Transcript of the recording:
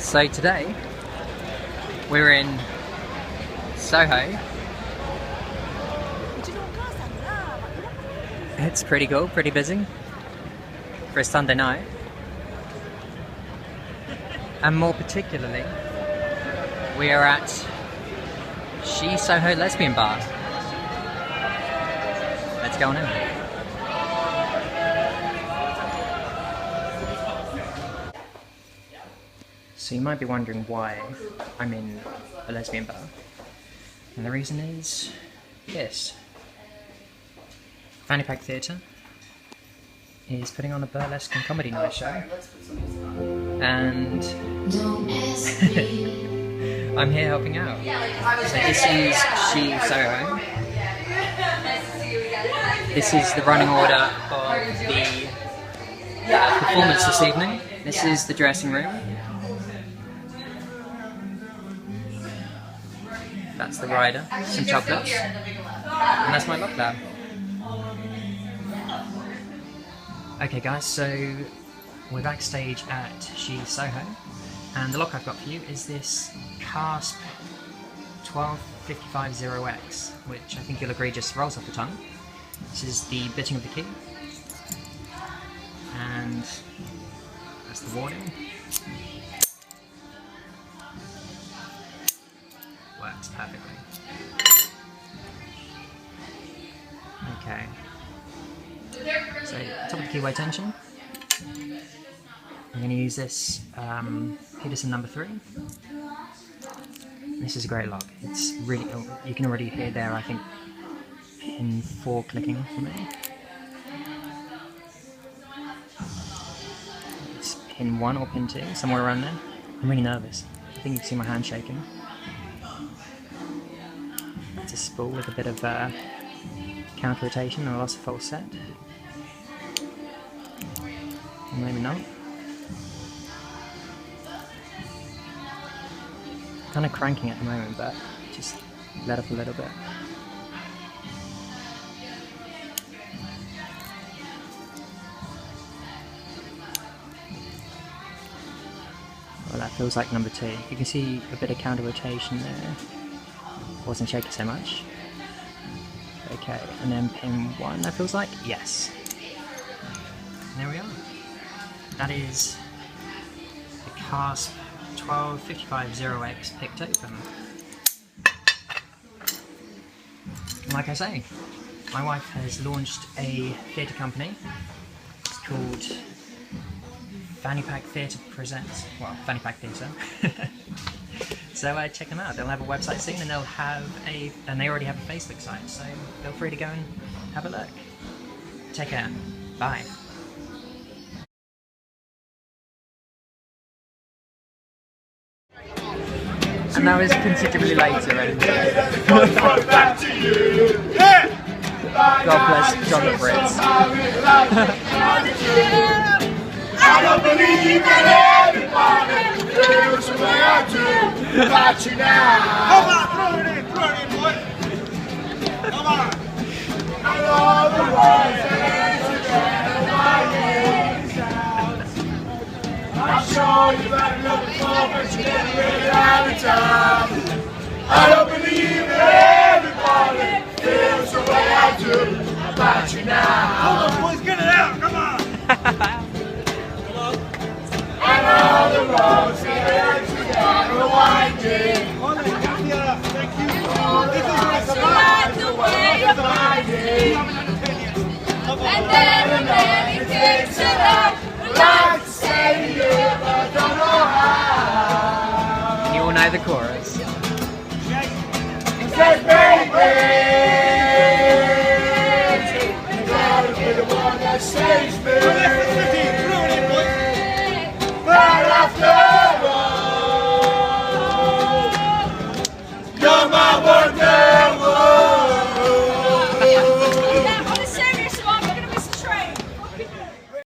So today we're in Soho. It's pretty cool, pretty busy for a Sunday night. And more particularly, we are at Soho Lesbian Bar. Let's go on in. So you might be wondering why I'm in a lesbian bar. And the reason is this. Fanny Pack Theatre is putting on a burlesque and comedy night show. And I'm here helping out. So this is Soho. This is the running order of the performance this evening. This is the dressing room. That's the rider, some chocolates, and that's my lock lab. Okay guys, so we're backstage at Soho, and the lock I've got for you is this Kasp 12550X, which I think you'll agree just rolls off the tongue. This is the bitting of the key, and that's the warning. Works perfectly. Okay. So, top of the keyway tension. I'm going to use this Peterson number 3. This is a great lock. It's really, you can already hear there, I think, pin 4 clicking for me. It's pin 1 or pin 2, somewhere around there. I'm really nervous. I think you can see my hand shaking. It's a spool with a bit of counter rotation and a loss of false set. Or maybe not. Kind of cranking at the moment, but just let up a little bit. Well, that feels like number 2. You can see a bit of counter rotation there. Wasn't shaking so much. Okay, and then pin 1, that feels like? Yes. And there we are. That is the Kasp 12550X picked open. And like I say, my wife has launched a theatre company. It's called Fanny Pack Theatre Presents. Well, Fanny Pack Theatre. So check them out. They'll have a website soon, and they'll have and they already have a Facebook site. So feel free to go and have a look. Take care. Bye. And now it's considerably later, and God bless John the Brits. I don't believe that everybody feels the way I do about you now. Come on, throw it in, boy. Come on. I know the words that I'm sure you've had enough before, but you can't get it out of time. I don't believe that everybody feels the way I do about you now. Come on, boys, get it out, come on. And all the roads lead together winding. Thank you. This is the way of finding. And then a man he takes it up. Like to say to you, but don't know how. You all know the chorus. It says,